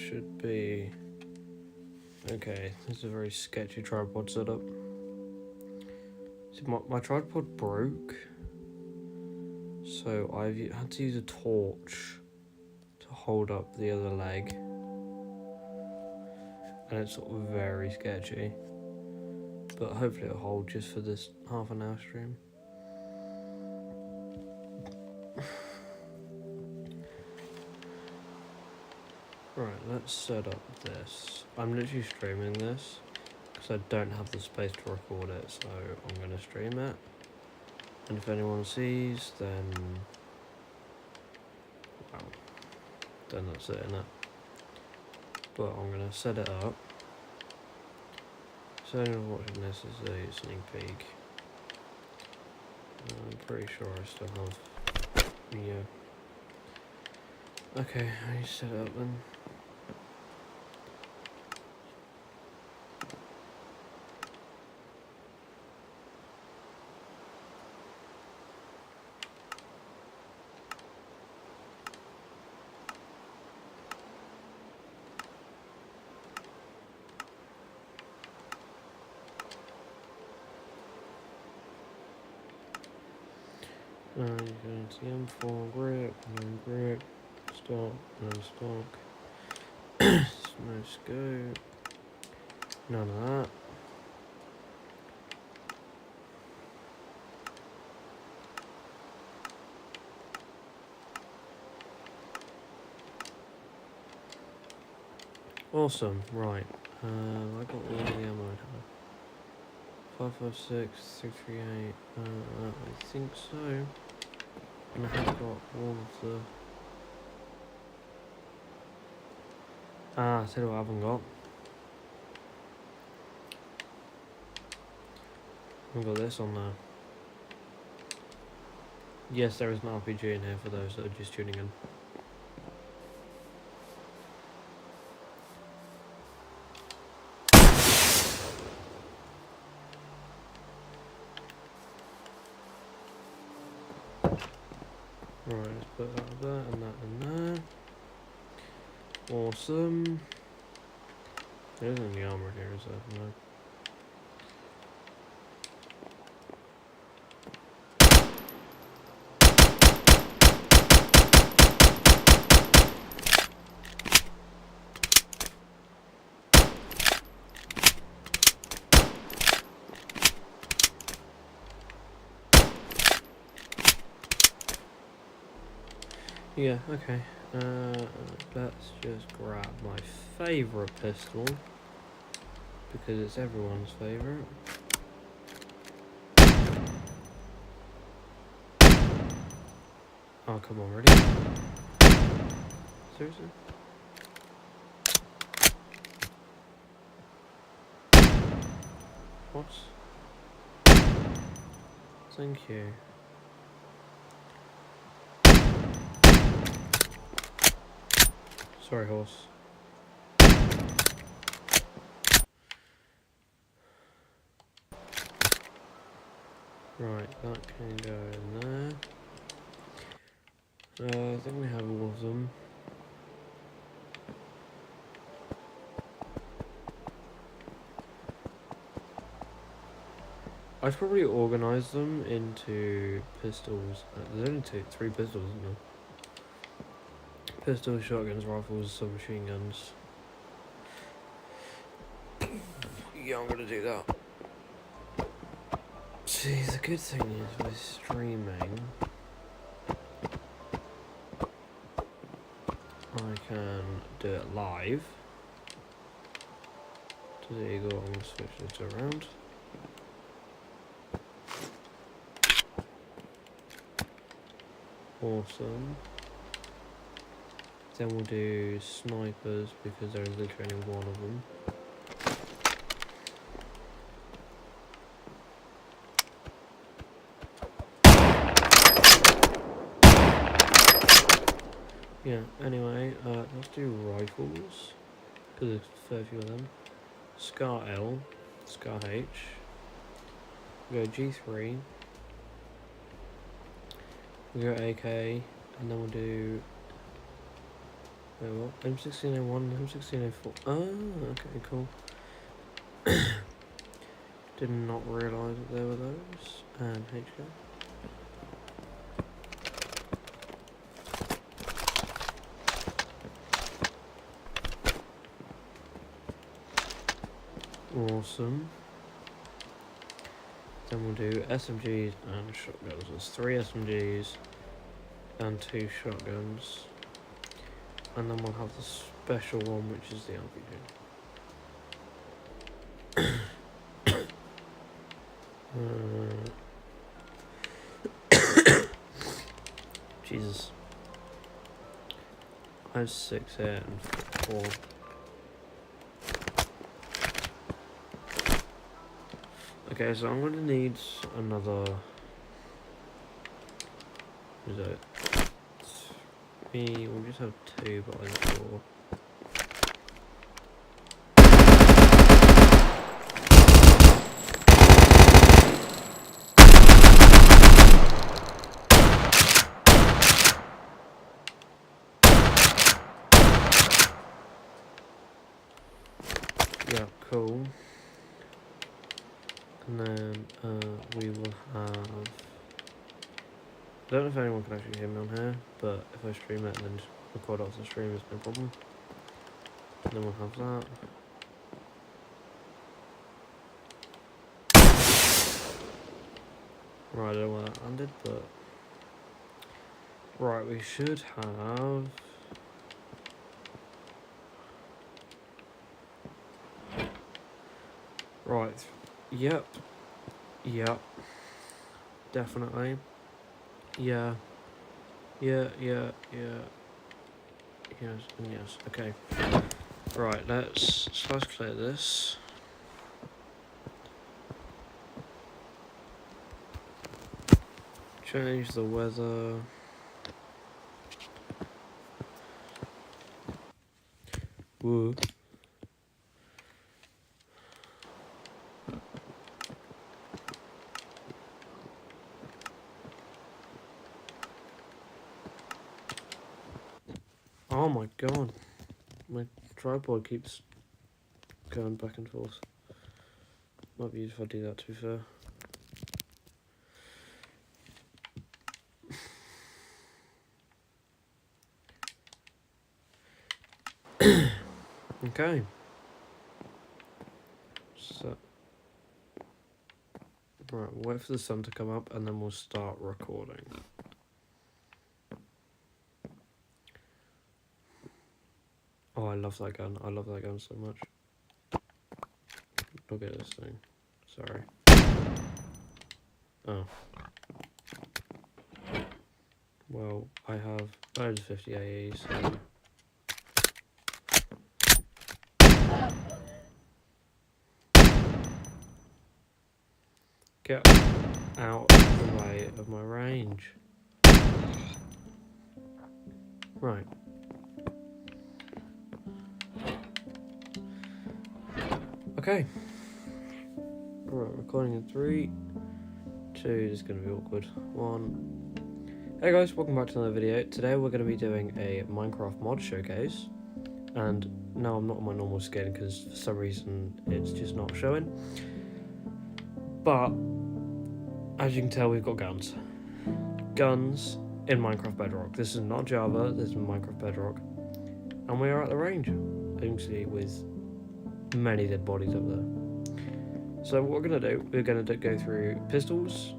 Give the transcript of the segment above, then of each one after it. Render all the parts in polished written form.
should be okay. This is a very sketchy tripod setup. See, my tripod broke, so I've had to use a torch to hold up the other leg, and it's sort of very sketchy, but hopefully it'll hold just for this half an hour stream. Right, let's set up this. I'm literally streaming this because I don't have the space to record it, so I'm going to stream it. And if anyone sees, then, well, then that's it, innit? But I'm going to set it up. So anyone watching this is a sneak peek. I'm pretty sure I still have, yeah. Okay, I need to set it up then. You're going to M4 grip, no grip, stock, no stock, no scope, none of that. Awesome, right. I got all the ammo I have. 556, 638, I think so. And I have got all of the... I'll tell you what I haven't got. I've got this on there. Yes, there is an RPG in here for those that are just tuning in. Right, let's put that there and that in there. Awesome. There isn't any armor here, is there? No. Yeah, okay. Let's just grab my favourite pistol, because it's everyone's favourite. Oh, come on, ready? Seriously? What? Thank you. Sorry, horse. Right, that can go in there. I think we have all of them. I'd probably organise them into pistols. There's only three pistols, isn't there? Pistols, shotguns, rifles, submachine guns. Yeah, I'm gonna do that. See, the good thing is with streaming, I can do it live. So there you go, I'm gonna switch this around. Awesome. Then we'll do snipers because there is literally only one of them. Yeah, anyway, let's do rifles, because there's a fair few of them. Scar L, Scar H, we go G3, we go AK, and then we'll do Wait, what? M16A1, M16A4. Ah, okay, cool. Did not realise that there were those. And HK. Awesome. Then we'll do SMGs and shotguns. There's 3 SMGs and 2 shotguns. And then we'll have the special one, which is the RPG. Jesus. I have 6 here and 4. Okay, so I'm gonna need another. Is it 3? We'll just have 2, but I'm 4. Yeah, cool. And then we will have. I don't know if anyone can actually hear me on here, but if I stream it and then just record off the stream, it's no problem. And then we'll have that. Right, I don't know where that landed, but right, we should have. Right, yep, definitely, yeah, yes, and yes, okay. Right, let's clear this. Change the weather. Woo. Oh my god, my tripod keeps going back and forth. Might be useful if I do that, to be fair. Okay. So, right, wait for the sun to come up and then we'll start recording. Oh, I love that gun. I love that gun so much. Look at this thing. Sorry. Oh. Well, I have loads of 50 AE, so... Get out of the way of my range. Right. Okay. Right, recording in 3, 2, this is going to be awkward. 1. Hey guys, welcome back to another video. Today we're going to be doing a Minecraft mod showcase. And now I'm not on my normal skin because for some reason it's just not showing. But, as you can tell, we've got guns. Guns in Minecraft Bedrock. This is not Java, this is Minecraft Bedrock. And we are at the range, as you can see, with many dead bodies up there. So what we're going to do, we're going to go through pistols,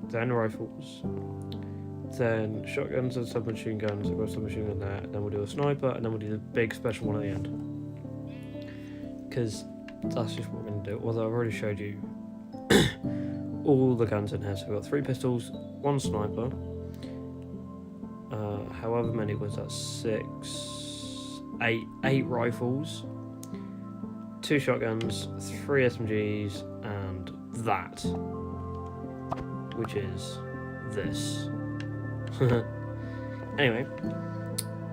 then rifles, then shotguns and submachine guns. I've got a submachine gun there, and then we'll do a sniper, and then we'll do the big special one at the end. Because that's just what we're going to do, although I've already showed you all the guns in here. So we've got 3 pistols, 1 sniper, however many was that, 8 rifles, 2 shotguns, 3 SMGs, and that, which is this. Anyway,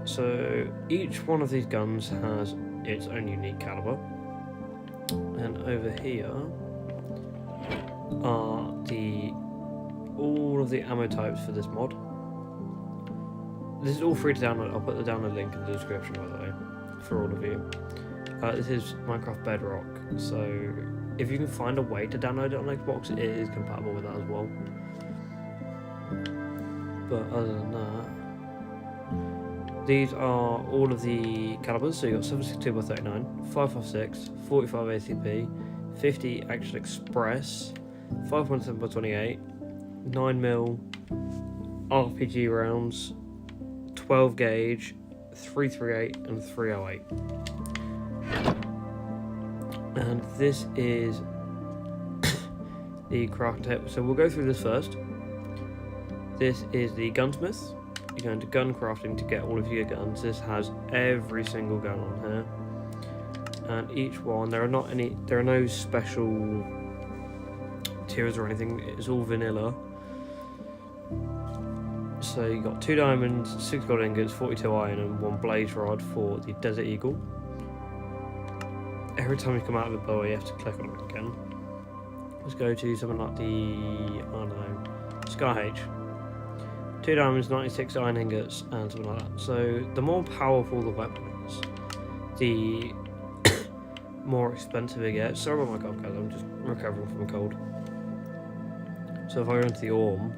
so each one of these guns has its own unique caliber, and over here are all of the ammo types for this mod. this is all free to download. I'll put the download link in the description, by the way, for all of you. This is Minecraft Bedrock, so if you can find a way to download it on Xbox, it is compatible with that as well. But other than that, these are all of the calibers. So you got 762x39, 556, 45 ACP, 50 Action Express, 5.7x28, 9mm RPG rounds, 12 gauge, 338 and 308. And this is the crafting table. So we'll go through this first. This is the gunsmith. You're going to gun crafting to get all of your guns. This has every single gun on here, and each one, there are no special tiers or anything. It's all vanilla. So you got 2 diamonds, 6 gold ingots, 42 iron, and 1 blaze rod for the Desert Eagle. Every time you come out of the bow, you have to click on it again. Let's go to something like the Sky H. 2 diamonds, 96 iron ingots, and something like that. So the more powerful the weapon is, the more expensive it gets. Sorry about my cold, guys. I'm just recovering from a cold. So if I go into the Orm,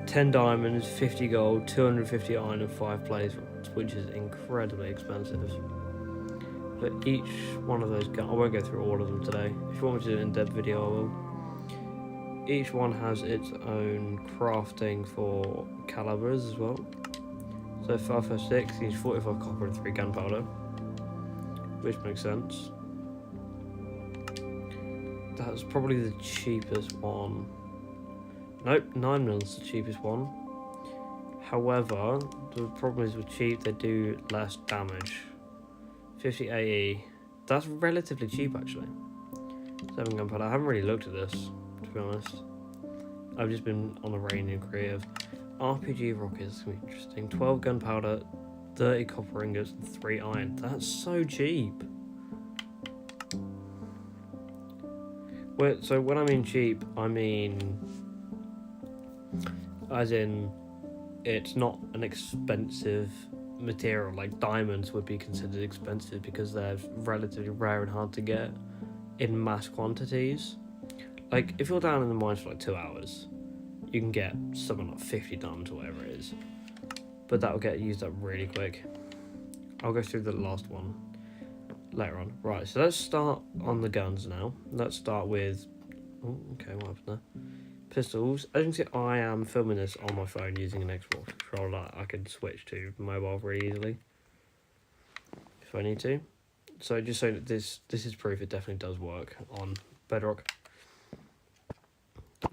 10 diamonds, 50 gold, 250 iron, and 5 blaze rods, which is incredibly expensive. But each one of those guns, I won't go through all of them today. If you want me to do an in-depth video, I will. Each one has its own crafting for calibers as well. So 556 needs 45 copper and 3 gunpowder, which makes sense. That's probably the cheapest one. Nope, 9mm is the cheapest one. However, the problem is with cheap, they do less damage. 50 AE, that's relatively cheap actually. 7 gunpowder. I haven't really looked at this, to be honest. I've just been on the rain and creative. RPG rockets, gonna be interesting. 12 gunpowder, 30 copper ingots, and 3 iron. That's so cheap. So when I mean cheap, I mean as in it's not an expensive material. Like diamonds would be considered expensive because they're relatively rare and hard to get in mass quantities. Like if you're down in the mines for like 2 hours, you can get something like 50 diamonds or whatever it is, but that'll get used up really quick. I'll go through the last one later on. Right, so let's start on the guns now. Let's start with, oh, okay, what happened there? Pistols. As you can see, I am filming this on my phone using an Xbox controller. I can switch to mobile really easily if I need to. So just so that this is proof it definitely does work on Bedrock.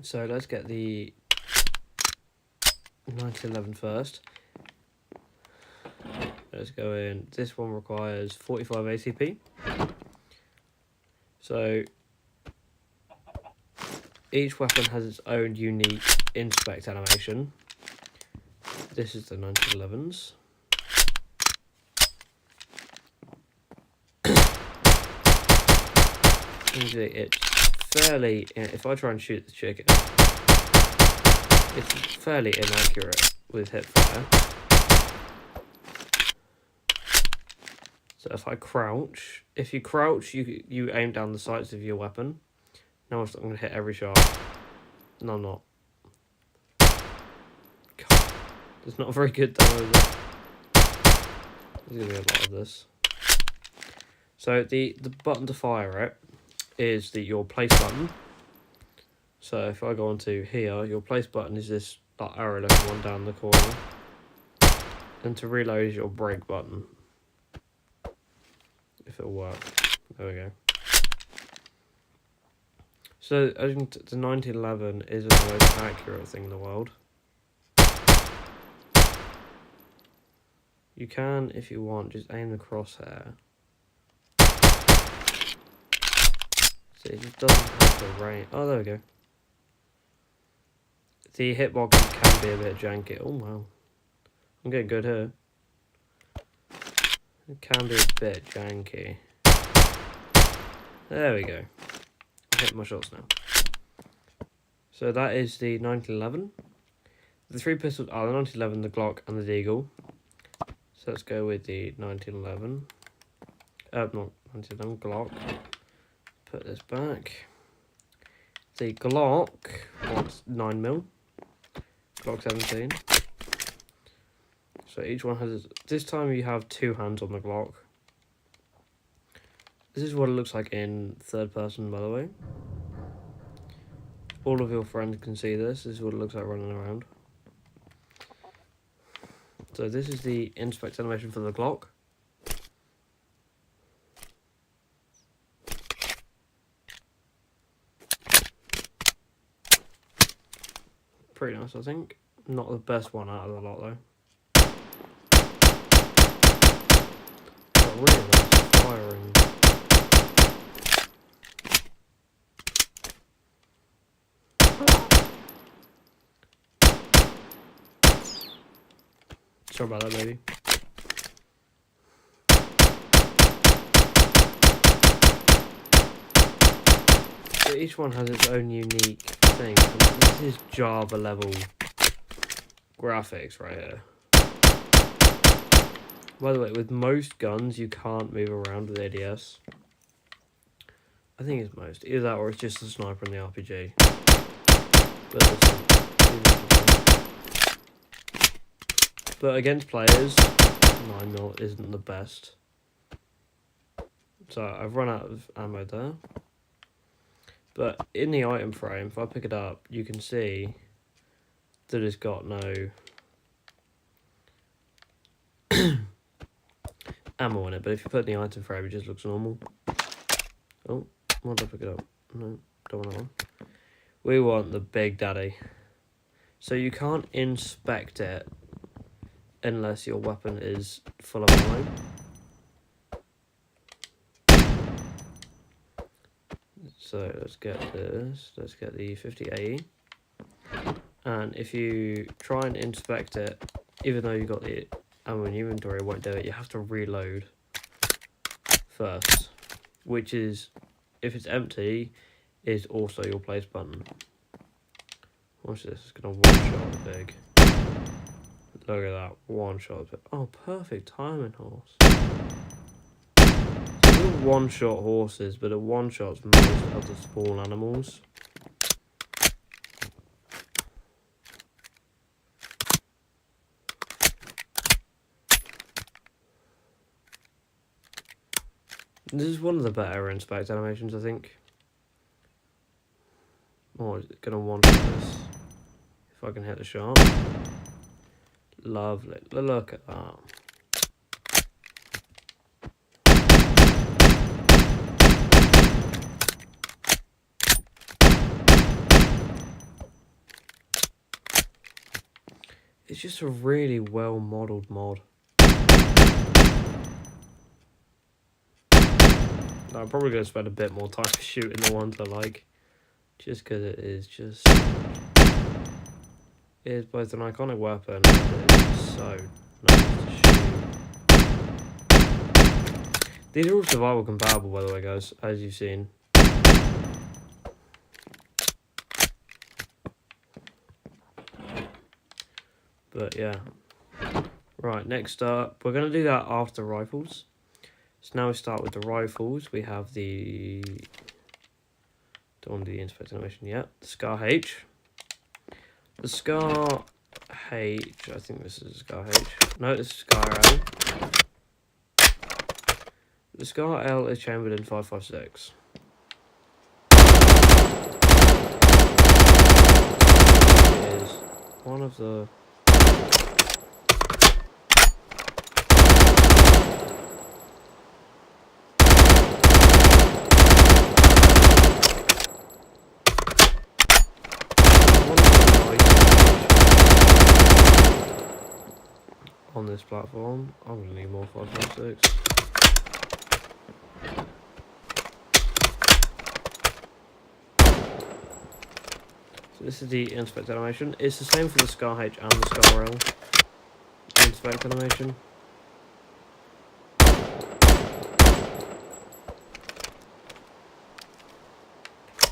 So let's get the 1911 first. Let's go in. This one requires 45 ACP. So each weapon has its own unique inspect animation. This is the 1911s. Usually it's fairly, if I try and shoot the chicken, it's fairly inaccurate with hip fire. So if I crouch, if you crouch, you aim down the sights of your weapon. Now I'm going to hit every shot. No, I'm not. God, it's not very good though, is it? There's going to be a lot of this. So the button to fire it is your place button. So if I go onto here, your place button is this arrow looking one down the corner. And to reload is your brake button. If it'll work. There we go. So as you can the 1911 isn't the most accurate thing in the world. You can, if you want, just aim the crosshair. See, it just doesn't have the range. Oh, there we go. The hitboxes can be a bit janky. Oh wow, I'm getting good here. It can be a bit janky. There we go. I'm hitting my shots now. So that is the 1911. The 3 pistols are the 1911, the Glock, and the Deagle. So let's go with the 1911. Not 1911, Glock. Put this back. The Glock wants 9mm. Glock 17. So each one has... This time you have 2 hands on the Glock. This is what it looks like in third person, by the way. All of your friends can see this. This is what it looks like running around. So this is the inspect animation for the Glock. Pretty nice, I think. Not the best one out of the lot, though. But really nice firing. Sorry about that, baby. So each one has its own unique thing, and this is Java level graphics right here. By the way, with most guns you can't move around with ADS. I think it's most. Either that or it's just the sniper and the RPG. But against players, 9mm isn't the best. So I've run out of ammo there. But in the item frame, if I pick it up, you can see that it's got no ammo in it. But if you put it in the item frame, it just looks normal. Oh, why did I pick it up? No, don't want that one. We want the Big Daddy. So you can't inspect it unless your weapon is full of ammo. So let's get this. Let's get the 50AE. And if you try and inspect it, even though you've got the ammo in your inventory, it won't do it. You have to reload first, which is, if it's empty, is also your place button. Watch this. It's gonna one-shot the Big. Look at that, one shot. Oh, perfect timing, horse. So they're one-shot horses, but a one-shot's most of the small animals. This is one of the better inspect animations, I think. Oh, is it gonna one-shot this? If I can hit the shot. Lovely. Look at that. It's just a really well modelled mod. I'm probably going to spend a bit more time shooting the ones I like. Just because it is just... It is both an iconic weapon and it is so nice to shoot. These are all survival compatible, by the way, guys, as you've seen. But yeah. Right, next up, we're going to do that after rifles. So now we start with the rifles. We have the... Don't want to do the inspect animation yet. The Scar H. The Scar H, I think this is Scar H. No, this is Scar L. The Scar L is chambered in 5.56. It is one of the... on this platform. I'm going to need more 5.56. So this is the inspect animation. It's the same for the Scar H and the Scar L. Inspect animation.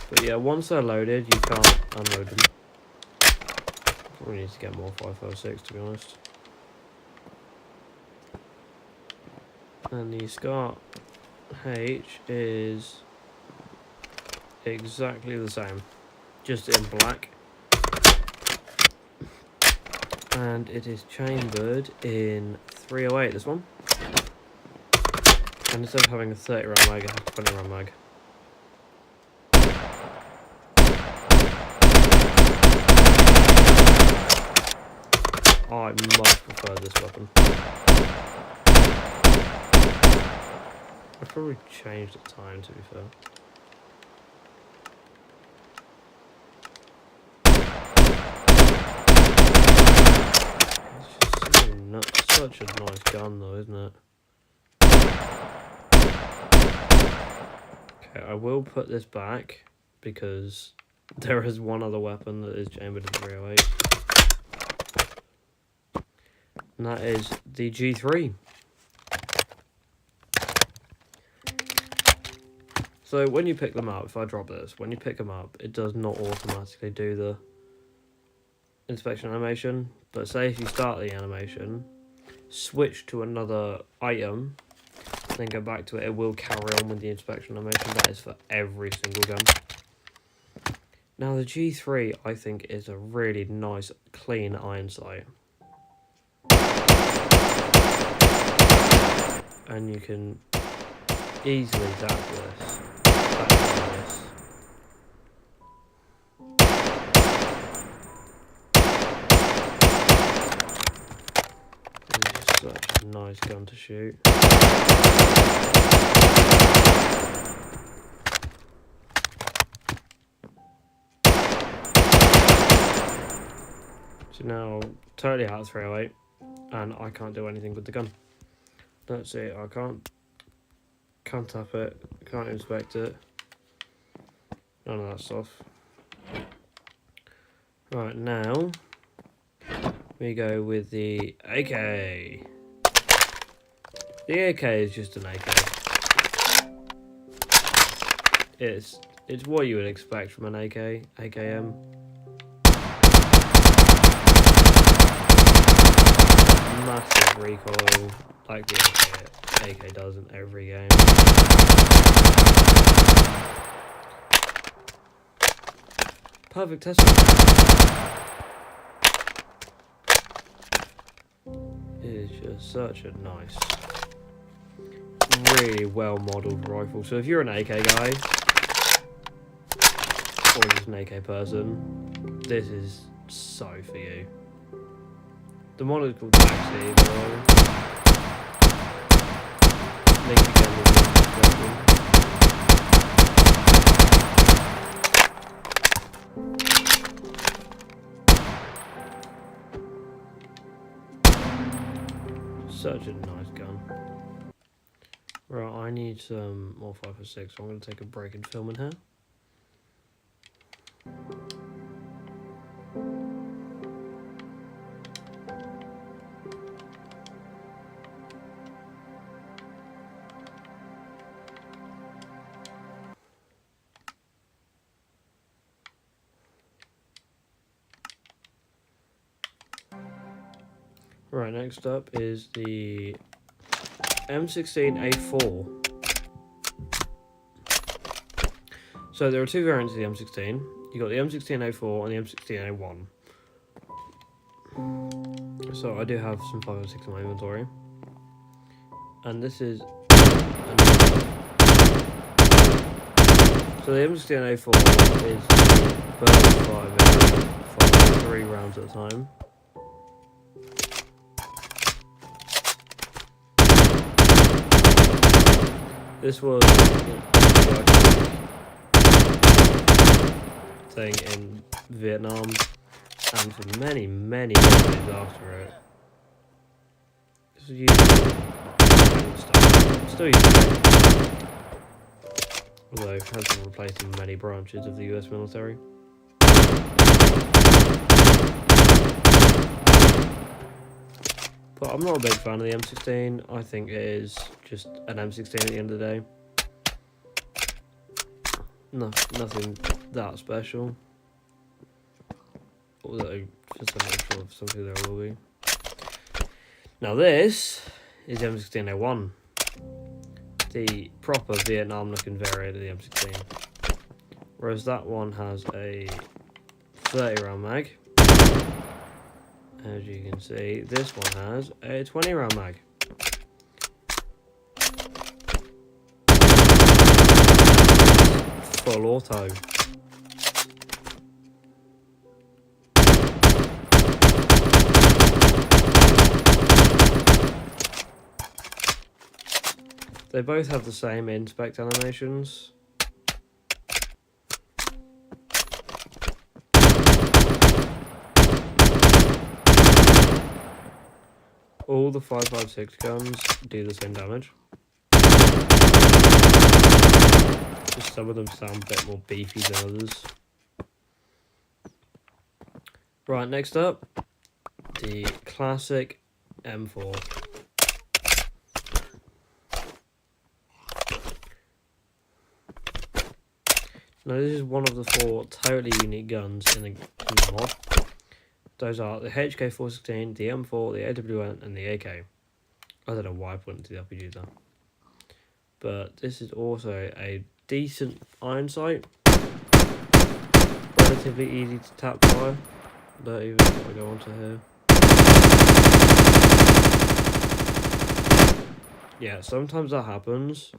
But yeah, once they're loaded, you can't unload them. We need to get more 5.56 to be honest. And the SCAR H is exactly the same, just in black. And it is chambered in 308, this one. And instead of having a 30 round mag, it has a 20 round mag. I much prefer this weapon. I've probably changed the time, to be fair. It's just so nuts. Such a nice gun though, isn't it? Okay, I will put this back because there is one other weapon that is chambered in 308. And that is the G3. So when you pick them up, if I drop this, when you pick them up, it does not automatically do the inspection animation. But say if you start the animation, switch to another item, then go back to it, it will carry on with the inspection animation. That is for every single gun. Now the G3, I think, is a really nice, clean iron sight. And you can easily zap this. It's such a nice gun to shoot. So now, totally out of 308, and I can't do anything with the gun. That's it, I can't tap it, can't inspect it, none of that stuff. Right, now we go with the AK. The AK is just an AK. It's what you would expect from an AK, AKM. Massive recoil, like the AK does in every game. Perfect test. It is just such a nice, really well modelled rifle. So if you're an AK guy, or just an AK person, this is so for you. The model is called Taxi, by the way. Link again in the description. Such a nice gun. Right, I need some more 5.56, so I'm going to take a break in filming here. Right, next up is the M16A4. So there are two variants of the M16. You got the M16A4 and the M16A1. So I do have some 5.56 in my inventory. And this is... So the M16A4 is burst 3 rounds at a time. This was the thing in Vietnam, and for many, many decades after it. This was used still used today, although it has been replaced in many branches of the US military. But I'm not a big fan of the M16. I think it is just an M16 at the end of the day. No, nothing that special. Although, for something there will be. Now this is the M16A1. The proper Vietnam-looking variant of the M16. Whereas that one has a 30-round mag. As you can see, this one has a 20-round mag. Full auto. They both have the same inspect animations. All the 5.56 guns do the same damage. Just some of them sound a bit more beefy than others. Right, next up, the classic M4. Now this is one of the 4 totally unique guns in the mod. Those are the HK416, the M4, the AWN, and the AK. I don't know why I put into the RPG there. But this is also a decent iron sight. Relatively easy to tap fire. Don't even want to go onto here. Yeah, sometimes that happens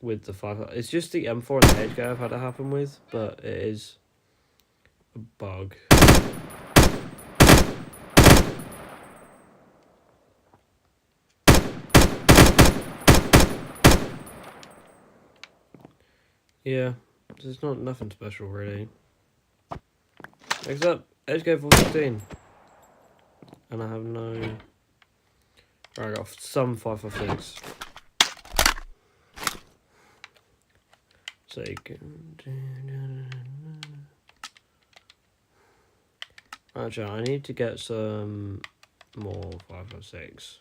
with the 5. It's just the M4 and the HK I've had it happen with, but it is a bug. Yeah, there's nothing special really. Next up, HK416. And I have no... Right, I got some 5.56. So you can... Actually, I need to get some more 5.56.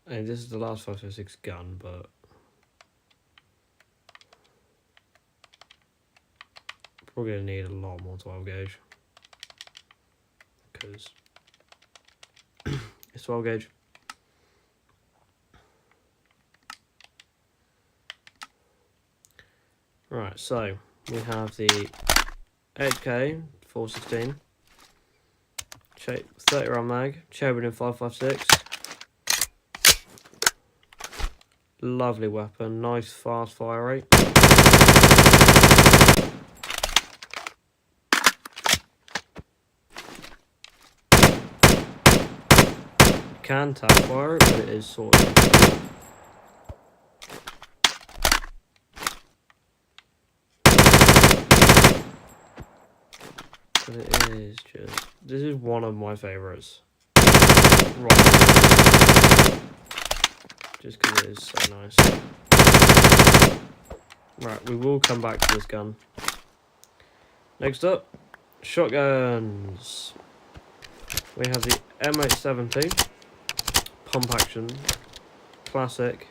And this is the last 5.56 gun, but... Probably going to need a lot more 12 gauge. Because... it's 12 gauge. Right, so we have the HK 416, 30 round mag, chambered in 5.56. Lovely weapon, nice fast fire rate. You can tap fire it, but it is sort of... But it is just... This is one of my favourites. Right. Just because it is so nice. Right, we will come back to this gun. Next up, shotguns. We have the M870. Pump action. Classic.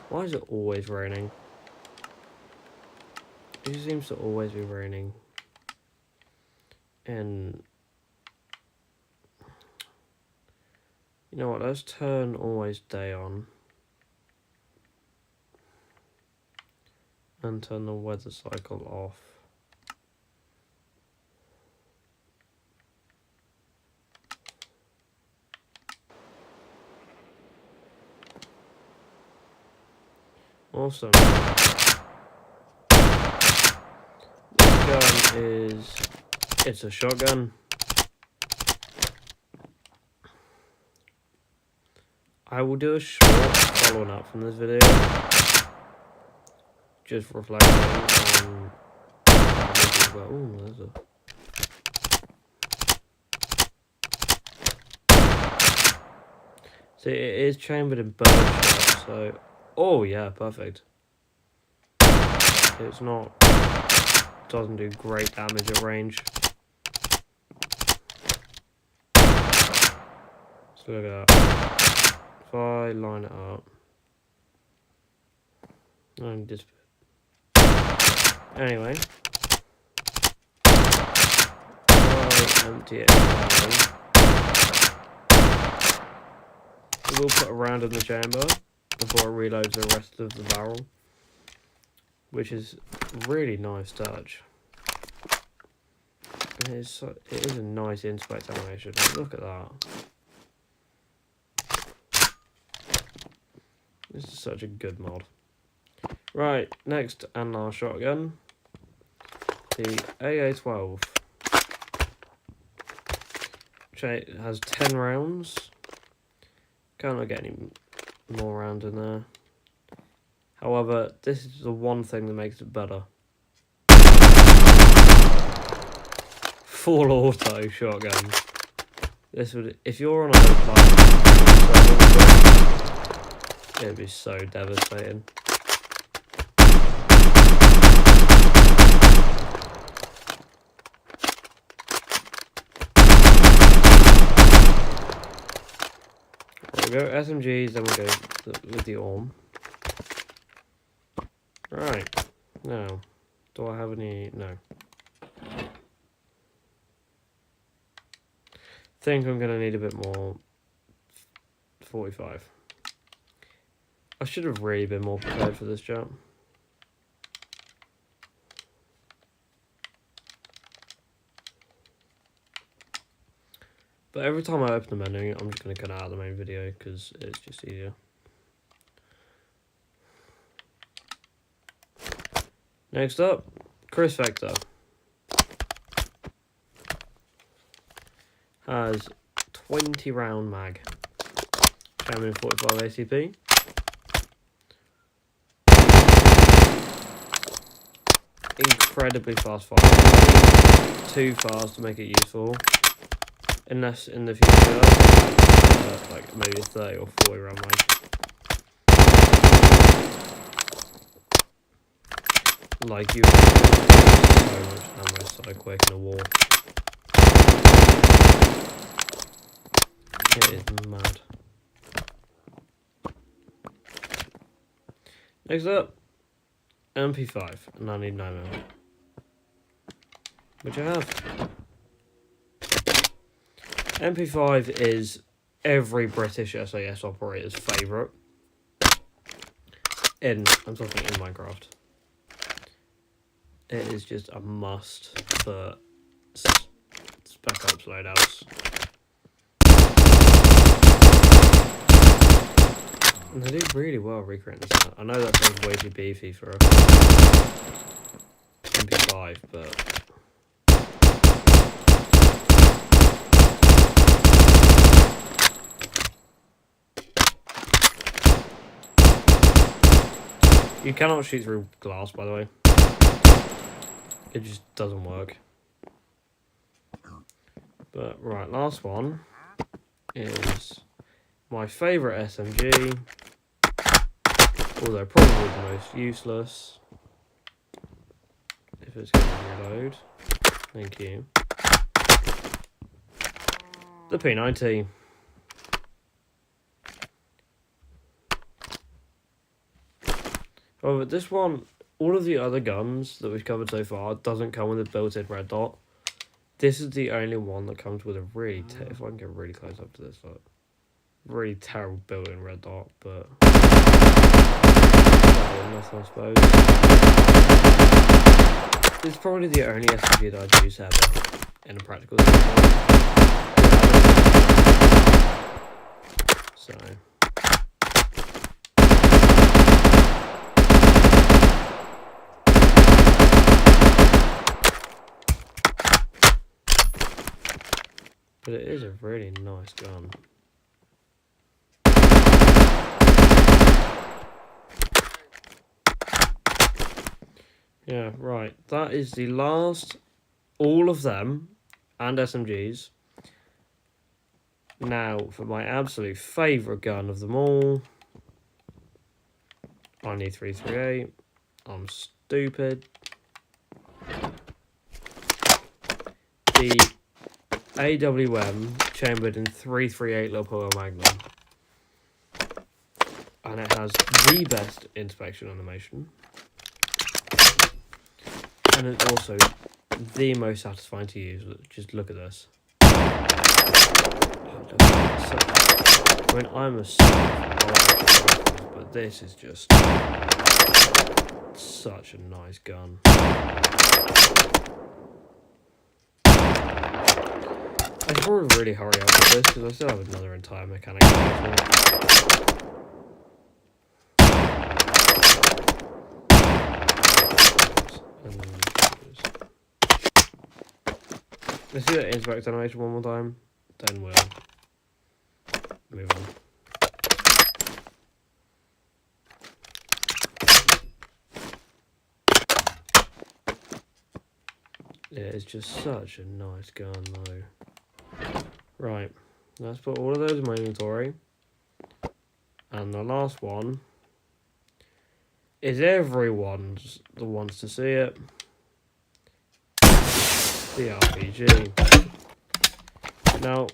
Why is it always raining? It just seems to always be raining. And you know what, let's turn always day on and turn the weather cycle off. Awesome. This gun is, it's a shotgun. I will do a short following up from this video, just reflecting on as well. Ooh, there's a... See, it is chambered in bird shot, so... Oh yeah, perfect. It's not... doesn't do great damage at range. So look at that. If I line it up, and just anyway, empty it away. We will put a round in the chamber before it reloads the rest of the barrel, which is a really nice touch. And it is a nice inspect animation. Look at that. This is such a good mod. Right, next and last shotgun, the AA-12, which has 10 rounds. Can't get any more rounds in there. However, this is the one thing that makes it better. Full auto shotgun. This would, if you're on a low class, it'd be so devastating. We'll go SMGs, then we'll go with the ARM. Right, now, do I have any? No. Think I'm going to need a bit more 45. I should have really been more prepared for this jump. But every time I open the menu, I'm just going to cut out the main video because it's just easier. Next up, Chris Vector. Has 20 round mag. Champion 45 ACP. Incredibly fast fire. Too fast to make it useful. Unless in the future, like maybe a 30 or 40 round mag. Like you would so much ammo so quick in a war. It is mad. Next up, MP5, and I need 9mm. Which I have. MP5 is every British SAS operator's favourite. I'm talking in Minecraft. It is just a must for Spec Ops loadouts. And they do really well recreating this. I know that sounds way too beefy for a MP5, but you cannot shoot through glass, by the way. It just doesn't work. But right, last one is my favourite SMG, although probably the most useless. If it's going to reload. Thank you. The P90. However, this one, all of the other guns that we've covered so far doesn't come with a built-in red dot. This is the only one that comes with a really, if I can get really close up to this, like, really terrible built-in red dot, but enough, I suppose. It's probably the only SMG that I'd use ever in a practical situation. So. But it is a really nice gun. Yeah, right. That is the last, all of them, and SMGs. Now, for my absolute favourite gun of them all. I need 338. I'm stupid. The AWM chambered in 338 Lopoil Magnum. And it has the best inspection animation. And it also the most satisfying to use. Just look at this. Oh, look at this. I mean, I'm a sucker, but this is just such a nice gun. I should probably really hurry up with this because I still have another entire mechanic to go through. Let's do the inspect animation one more time, then we'll move on. Yeah, it's just such a nice gun though. Right, let's put all of those in my inventory. And the last one is everyone's that wants to see it. The RPG. Now,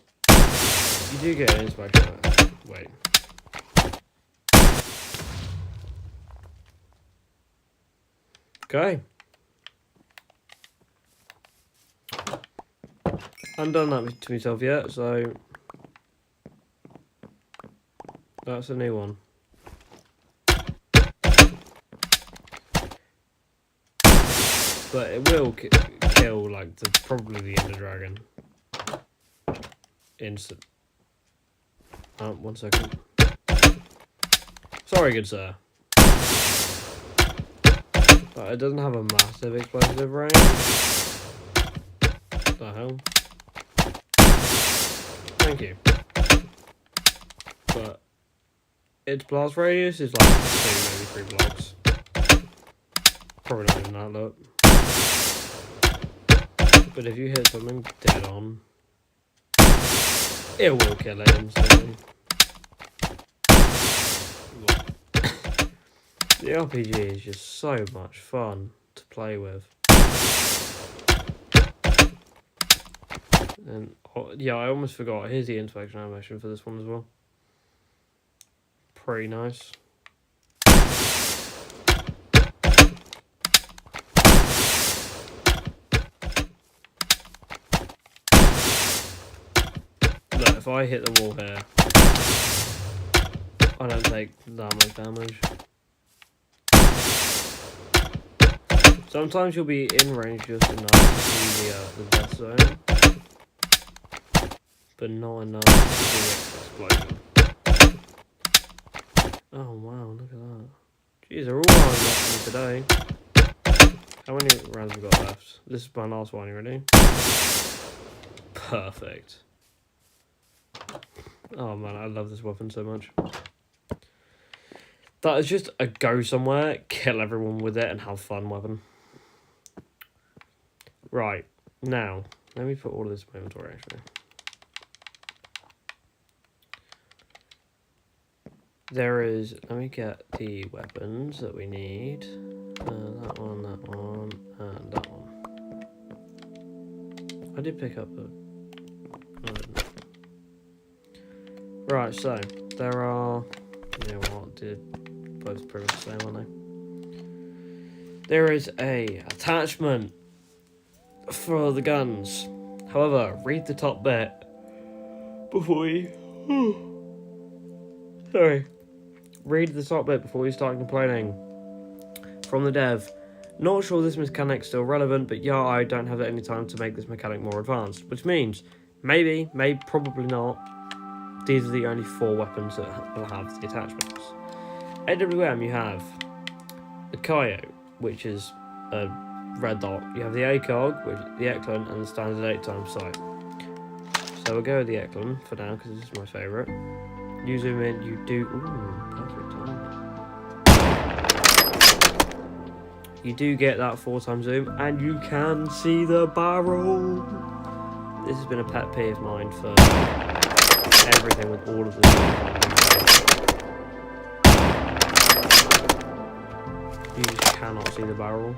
you do get an inspection. Wait. Okay. I haven't done that to myself yet, so that's a new one. But it will kill like probably the Ender Dragon. Instant. 1 second. Sorry, good sir. But it doesn't have a massive explosive range. What the hell? Thank you. But its blast radius is like 2, maybe 3 blocks. Probably not even that, look. But if you hit something dead on, it will kill it instantly. The RPG is just so much fun to play with. And yeah, I almost forgot. Here's the inspection animation for this one as well. Pretty nice. Look, if I hit the wall here, I don't take that much damage. Sometimes you'll be in range just enough to see the death zone, but not enough to see the explosion. Oh wow, look at that. Jeez, they're all rounds left for today. How many rounds have we got left? This is my last one, you ready? Perfect. Oh man, I love this weapon so much. That is just a go somewhere, kill everyone with it, and have fun weapon. Right, now, let me put all of this in my inventory actually. There is, let me get the weapons that we need. That one, and that one. I did pick up a... I didn't. Right, so, there are... You know what, did both pretty much the same, aren't they? There is a attachment for the guns. However, read the top bit before you... Sorry. Read the top bit before you start complaining. From the dev. Not sure this mechanic's still relevant, but yeah, I don't have any time to make this mechanic more advanced. Which means, maybe, probably not. These are the only 4 weapons that will have the attachments. AWM, you have the Coyote, which is a red dot. You have the ACOG, which is the Eklund, and the standard 8x sight. So we'll go with the Eklund for now, because this is my favourite. You zoom in, you do... Ooh, perfect time. You do get that 4x zoom, and you can see the barrel. This has been a pet peeve of mine for everything with all of the zooms. You just cannot see the barrel.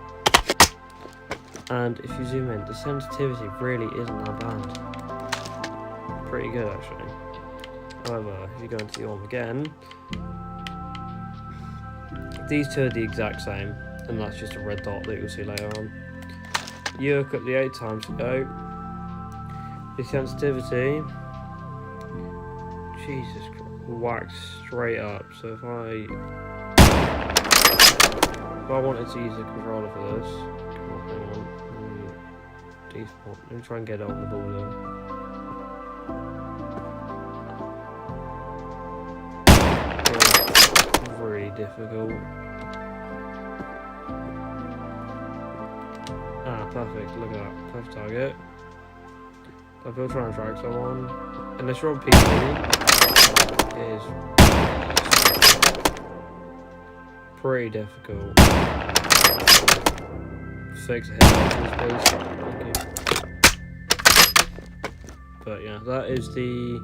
And if you zoom in, the sensitivity really isn't that bad. Pretty good actually. However, if you go into the arm again, these two are the exact same, and that's just a red dot that you'll see later on. You look at the 8 times scope. The sensitivity, Jesus Christ, whacked straight up. So if I wanted to use the controller for this, hang on, default. Let me try and get it on the border. It's really difficult. Ah, perfect. Look at that. Perfect target. If you're trying to track someone, unless you're on PC, it is pretty difficult. Fix head, but yeah, that is the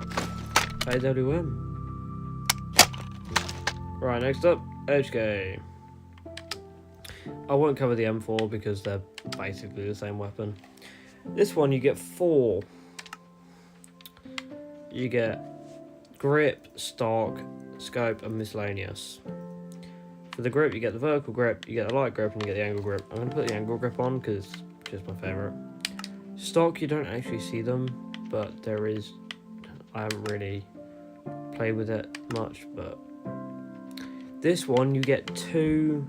AWM. Right, next up, HK. I won't cover the M4 because they're basically the same weapon. This one you get 4. You get grip, stock, scope, and miscellaneous. For the grip, you get the vertical grip, you get the light grip, and you get the angle grip. I'm going to put the angle grip on because it's just my favourite. Stock, you don't actually see them, but there is. I haven't really played with it much, but this one you get 2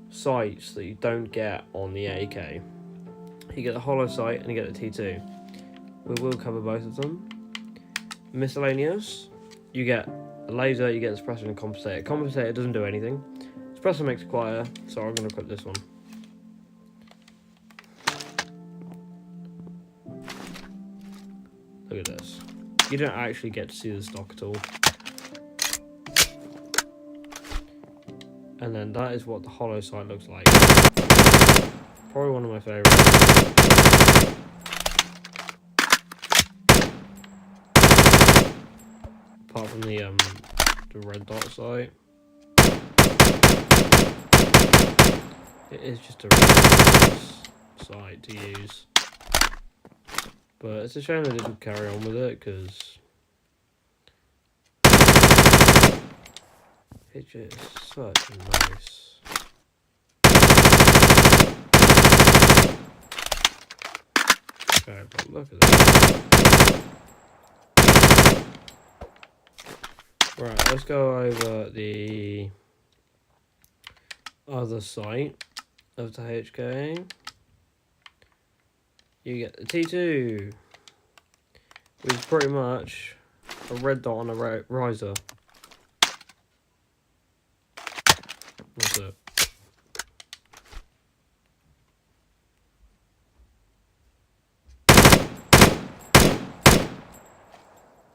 sights that you don't get on the AK. You get the hollow sight and you get the T2. We will cover both of them. Miscellaneous, you get a laser, you get a suppressor and a compensator. Compensator doesn't do anything. Suppressor makes it quieter, so I'm going to equip this one. Look at this. You don't actually get to see the stock at all. And then that is what the hollow sight looks like. Probably one of my favourites. Apart from the red dot sight. It is just a ridiculous sight to use. But it's a shame they didn't carry on with it because it's just such a nice. Okay, but look at this. Right, let's go over the other side of the HK. You get the T2, which is pretty much a red dot on a riser. That's it.